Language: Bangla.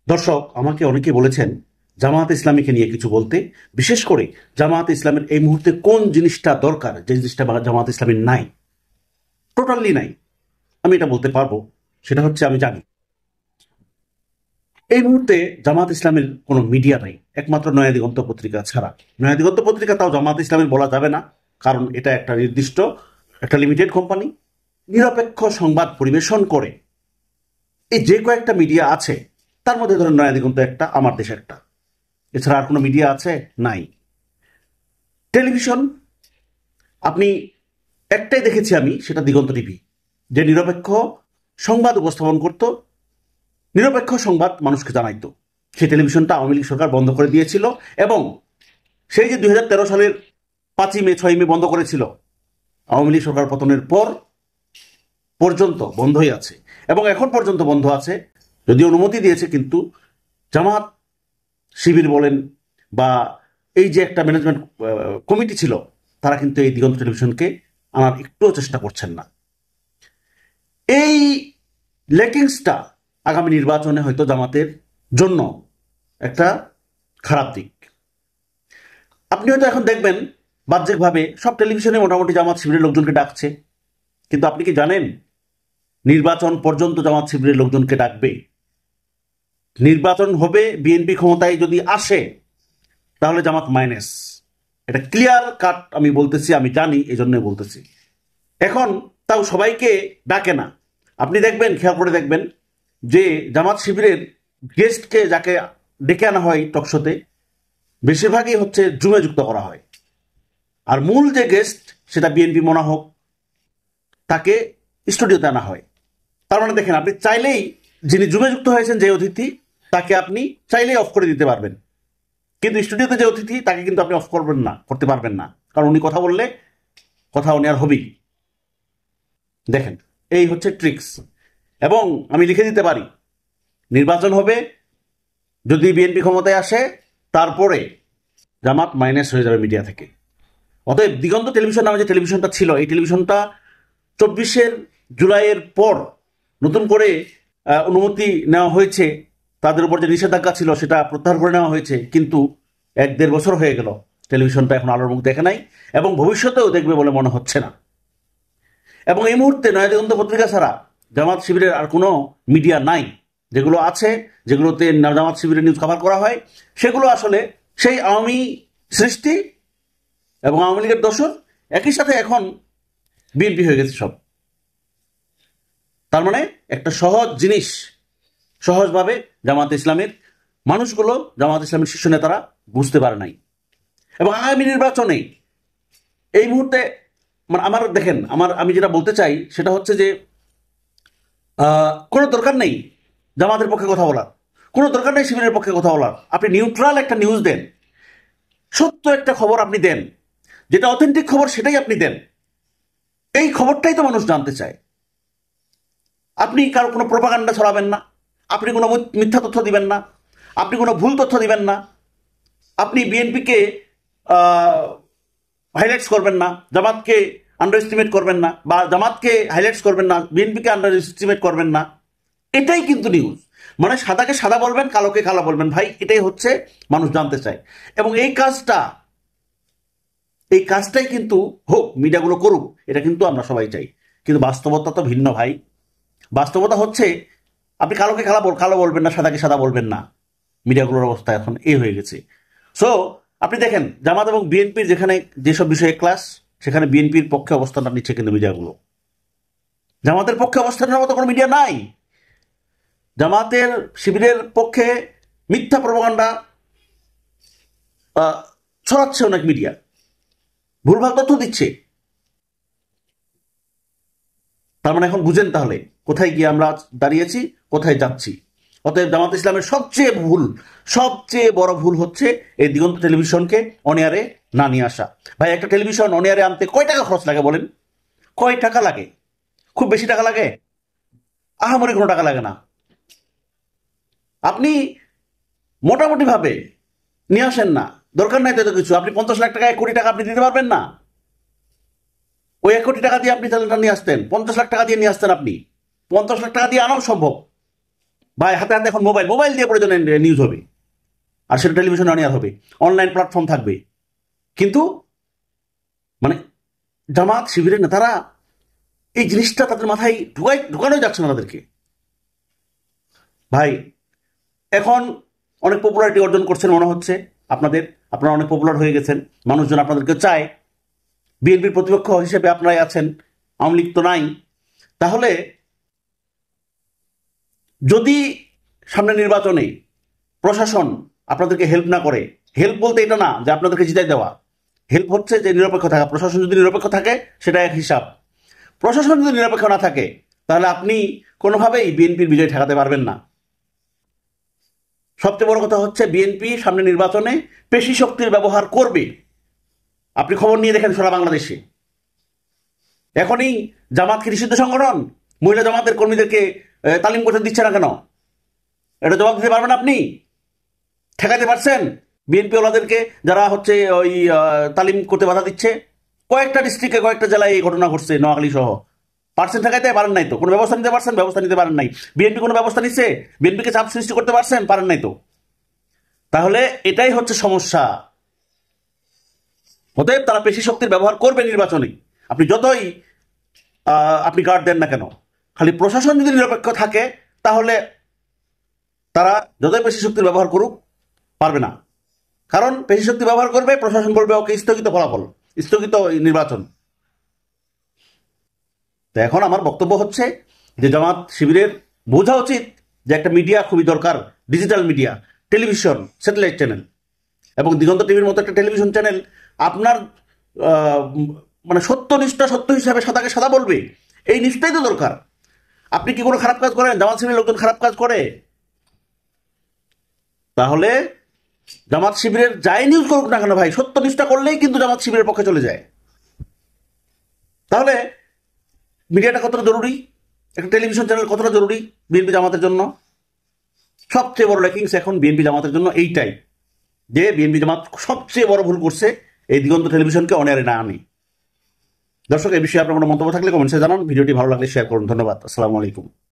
দর্শক, আমাকে অনেকে বলেছেন জামায়াত ইসলামীকে নিয়ে কিছু বলতে, বিশেষ করে জামায়াত ইসলামের এই মুহূর্তে কোন জিনিসটা দরকার, যে জিনিসটা জামায়াত ইসলামীর নাই, টোটালি নাই। আমি এটা বলতে পারবো, সেটা হচ্ছে আমি জানি এই মুহূর্তে জামায়াত ইসলামের কোনো মিডিয়া নাই, একমাত্র নয়া দিগন্ত পত্রিকা ছাড়া। নয়া দিগন্ত পত্রিকা তাও জামায়াত ইসলামের বলা যাবে না, কারণ এটা একটা নির্দিষ্ট, একটা লিমিটেড কোম্পানি, নিরপেক্ষ সংবাদ পরিবেশন করে। এই যে কয়েকটা মিডিয়া আছে তার মধ্যে ধরেন নয়া দিগন্ত একটা, আমার দেশ একটা, এছাড়া আর কোনো মিডিয়া আছে? নাই। টেলিভিশন আপনি একটাই দেখেছি আমি, সেটা দিগন্ত টিভি, যে নিরপেক্ষ সংবাদ উপস্থাপন করত, নিরপেক্ষ সংবাদ মানুষকে জানাইতো। সেই টেলিভিশনটা আওয়ামী লীগ সরকার বন্ধ করে দিয়েছিল, এবং সেই যে 2013 সালের 5ই মে 6ই মে বন্ধ করেছিল, আওয়ামী লীগ সরকার পতনের পর পর্যন্ত বন্ধই আছে, এবং এখন পর্যন্ত বন্ধ আছে। যদি অনুমতি দিয়েছে, কিন্তু জামাত শিবির বলেন বা এই যে একটা ম্যানেজমেন্ট কমিটি ছিল, তারা কিন্তু এই দিগন্ত টেলিভিশনকে আনার একটুও চেষ্টা করছেন না। এই লেকিংসটা আগামী নির্বাচনে হয়তো জামাতের জন্য একটা খারাপ দিক। আপনি হয়তো এখন দেখবেন বাহ্যিকভাবে সব টেলিভিশনে মোটামুটি জামাত শিবিরের লোকজনকে ডাকছে, কিন্তু আপনি কি জানেন নির্বাচন পর্যন্ত জামাত শিবিরের লোকজনকে ডাকবে? নির্বাচন হবে, বিএনপি ক্ষমতায় যদি আসে, তাহলে জামাত মাইনাস। এটা ক্লিয়ার কাট আমি বলতেছি, আমি জানি, এই জন্যই বলতেছি। এখন তাও সবাইকে ডাকে না। আপনি দেখবেন, খেয়াল করে দেখবেন যে জামাত শিবিরের গেস্টকে যাকে ডেকে আনা হয় টকশোতে, বেশিরভাগই হচ্ছে জুমে যুক্ত করা হয়। আর মূল যে গেস্ট, সেটা বিএনপি মনা হোক, তাকে স্টুডিওতে আনা হয়। তার মানে দেখেন, আপনি চাইলেই, যিনি জুমে যুক্ত হয়েছেন যে অতিথি, তাকে আপনি চাইলেই অফ করে দিতে পারবেন, কিন্তু স্টুডিওতে যে অতিথি, তাকে কিন্তু আপনি অফ করবেন না, করতে পারবেন না, কারণ উনি কথা বললে কথা উনি আর হবেই। দেখেন, এই হচ্ছে ট্রিক্স। এবং আমি লিখে দিতে পারি, নির্বাচন হবে, যদি বিএনপি ক্ষমতায় আসে, তারপরে জামাত মাইনাস হয়ে যাবে মিডিয়া থেকে। অতএব দিগন্ত টেলিভিশন নামে যে টেলিভিশনটা ছিল, এই টেলিভিশনটা 24 জুলাইয়ের পর নতুন করে অনুমতি নেওয়া হয়েছে, তাদের উপর যে নিষেধাজ্ঞা ছিল সেটা প্রত্যাহার করে নেওয়া হয়েছে, কিন্তু 1-1.5 বছর হয়ে গেল টেলিভিশনটা এখন আলোর মুখ দেখে নাই, এবং ভবিষ্যতেও দেখবে বলে মনে হচ্ছে না। এবং এই মুহূর্তে নয়া দিগন্ত পত্রিকা ছাড়া জামাত শিবিরের আর কোনো মিডিয়া নাই। যেগুলো আছে, যেগুলোতে জামাত শিবিরের নিউজ কভার করা হয়, সেগুলো আসলে সেই আওয়ামী সৃষ্টি এবং আওয়ামী লীগের দোসর, একই সাথে এখন বিএনপি হয়ে গেছে সব। তার মানে একটা সহজ জিনিস সহজভাবে জামাত ইসলামের মানুষগুলো, জামাত ইসলামের শীর্ষ নেতারা বুঝতে পারে নাই। এবং আগামী নির্বাচনে এই মুহূর্তে মানে আমার দেখেন, আমি যেটা বলতে চাই সেটা হচ্ছে যে কোনো দরকার নেই জামাতের পক্ষে কথা বলার, কোনো দরকার নেই শিবিরের পক্ষে কথা বলার। আপনি নিউট্রাল একটা নিউজ দেন, সত্য একটা খবর আপনি দেন, যেটা অথেন্টিক খবর সেটাই আপনি দেন। এই খবরটাই তো মানুষ জানতে চায়। আপনি কারো কোনো প্রোপাগান্ডা ছড়াবেন না, আপনি কোনো মিথ্যা তথ্য দিবেন না, আপনি কোনো ভুল তথ্য দিবেন না, আপনি বিএনপিকে হাইলাইটস করবেন না, জামাতকে আন্ডার এস্টিমেট করবেন না, বা জামাতকে হাইলাইটস করবেন না, বিএনপিকে আন্ডার এস্টিমেট করবেন না। এটাই কিন্তু নিউজ। মানে সাদাকে সাদা বলবেন, কালোকে কালো বলবেন, ভাই, এটাই হচ্ছে মানুষ জানতে চায়। এবং এই কাজটাই কিন্তু হোক, মিডিয়াগুলো করুক, এটা কিন্তু আমরা সবাই চাই। কিন্তু বাস্তবতা তো ভিন্ন ভাই। বাস্তবতা হচ্ছে আপনি কালোকে কালো বলবেন না, সাদাকে সাদা বলবেন না। মিডিয়াগুলোর অবস্থা এখন এই হয়ে গেছে। সো আপনি দেখেন, জামাত এবং বিএনপির যেখানে যেসব বিষয়ে ক্লাস, সেখানে বিএনপির পক্ষে অবস্থানটা নিচ্ছে কিন্তু মিডিয়াগুলো। জামাতের পক্ষে অবস্থানের মতো কোনো মিডিয়া নাই। জামাতের শিবিরের পক্ষে মিথ্যা প্রপাগান্ডা ছড়াচ্ছে অনেক মিডিয়া, ভুলভাল তথ্য দিচ্ছে। তার মানে এখন বুঝেন তাহলে কোথায় গিয়ে আমরা দাঁড়িয়েছি, কোথায় যাচ্ছি। অতএব জামাত ইসলামের সবচেয়ে বড় ভুল হচ্ছে এই দিগন্ত টেলিভিশনকে অনিয়ারে না নিয়ে আসা। ভাই, একটা টেলিভিশন অনিয়ারে আনতে কয় টাকা খরচ লাগে বলেন? কয় টাকা লাগে? খুব বেশি টাকা লাগে? আহামরি কোনো টাকা লাগে না। আপনি মোটামুটি ভাবে নিয়ে আসেন না, দরকার নাই তো এত কিছু। আপনি 50 লাখ টাকা, 1 কোটি টাকা আপনি দিতে পারবেন না? ওই 1 কোটি টাকা দিয়ে আপনি চ্যানেলটা নিয়ে আসতেন, 50 লাখ টাকা দিয়ে নিয়ে আসতেন। আপনি 50 লাখ টাকা দিয়ে আনাও সম্ভব, ভাই হাতে হাতে এখন মোবাইল, মোবাইল দিয়ে প্রয়োজনে নিউজ হবে, আর সেটা টেলিভিশনে অনিয়ার হবে, অনলাইন প্ল্যাটফর্ম থাকবে। কিন্তু মানে জামাত শিবিরের নেতারা এই জিনিসটা তাদের মাথায় ঢুকানোই যাচ্ছে না তাদেরকে। ভাই এখন অনেক পপুলারিটি অর্জন করছেন মনে হচ্ছে আপনারা অনেক পপুলার হয়ে গেছেন, মানুষজন আপনাদেরকে চায়, বিএনপির প্রতিপক্ষ হিসেবে আপনারাই আছেন, আওয়ামী লীগ তো নাই। তাহলে যদি সামনে নির্বাচনে প্রশাসন আপনাদেরকে হেল্প না করে, হেল্প বলতে এটা না যে আপনাদেরকে জিতাই দেওয়া, হেল্প হচ্ছে যে নিরপেক্ষ থাকা। প্রশাসন যদি নিরপেক্ষ থাকে সেটা এক হিসাব, প্রশাসন যদি নিরপেক্ষ না থাকে তাহলে আপনি কোনোভাবেই বিএনপির বিজয় ঠেকাতে পারবেন না। সবচেয়ে বড় কথা হচ্ছে বিএনপি সামনে নির্বাচনে পেশি শক্তির ব্যবহার করবে। আপনি খবর নিয়ে দেখেন সারা বাংলাদেশে এখনই জামাত কি নিষিদ্ধ সংগঠন? মহিলা জামাতের কর্মীদেরকে তালিম করতে দিচ্ছে না কেন? এটা জবাব দিতে পারবেন আপনি? ঠেকাতে পারছেন বিএনপি ওলাদেরকে যারা হচ্ছে ওই তালিম করতে বাধা দিচ্ছে? কয়েকটা ডিস্ট্রিক্টে কয়েকটা জেলায় এই ঘটনা ঘটছে, নোয়াখালী সহ। পারছেন ঠেকাইতে? পারেন নাই তো। কোনো ব্যবস্থা নিতে পারছেন? ব্যবস্থা নিতে পারেন নাই। বিএনপি কোনো ব্যবস্থা নিচ্ছে? বিএনপিকে চাপ সৃষ্টি করতে পারছেন? পারেন নাই তো। তাহলে এটাই হচ্ছে সমস্যা। অতএব তারা পেশি শক্তির ব্যবহার করবে নির্বাচনে, আপনি যতই আপনি গার্ড দেন না কেন। খালি প্রশাসন যদি নিরপেক্ষ থাকে তাহলে তারা যতই পেশি শক্তির ব্যবহার করুক পারবে না। কারণ পেশি শক্তি ব্যবহার করবে, প্রশাসন বলবে ওকে স্থগিত ফলাফল, স্থগিত নির্বাচন। তো এখন আমার বক্তব্য হচ্ছে যে জামাত শিবিরের বোঝা উচিত যে একটা মিডিয়া খুবই দরকার, digital media, television, satellite channel এবং দিগন্ত টিভির মতো একটা টেলিভিশন চ্যানেল আপনার মানে সত্যনিষ্ঠা, সত্য হিসাবে সাদাকে সাদা বলবে, এই নিষ্ঠাই তো দরকার। আপনি কি কোনো খারাপ কাজ করেন? জামাত শিবিরের লোকজন খারাপ কাজ করে? তাহলে জামাত শিবিরের যাই নিউজ করুক না কেন ভাই, সত্যনিষ্ঠা করলেই কিন্তু জামাত শিবিরের পক্ষে চলে যায়। তাহলে মিডিয়াটা কতটা জরুরি, একটা টেলিভিশন চ্যানেল কতটা জরুরি বিএনপি জামাতের জন্য? সবচেয়ে বড় ল্যাকিংস এখন বিএনপি জামাতের জন্য এইটাই, যে বিএনপি জামাত সবচেয়ে বড় ভুল করছে এই দিগন্ত টেলিভিশনকে অনেয়ারে না আনে। দর্শক, এই বিষয়ে আপনার কোনো মন্তব্য থাকলে কমেন্টসে জানান। ভিডিওটি ভালো লাগলে শেয়ার করুন। ধন্যবাদ। আসসালামু আলাইকুম।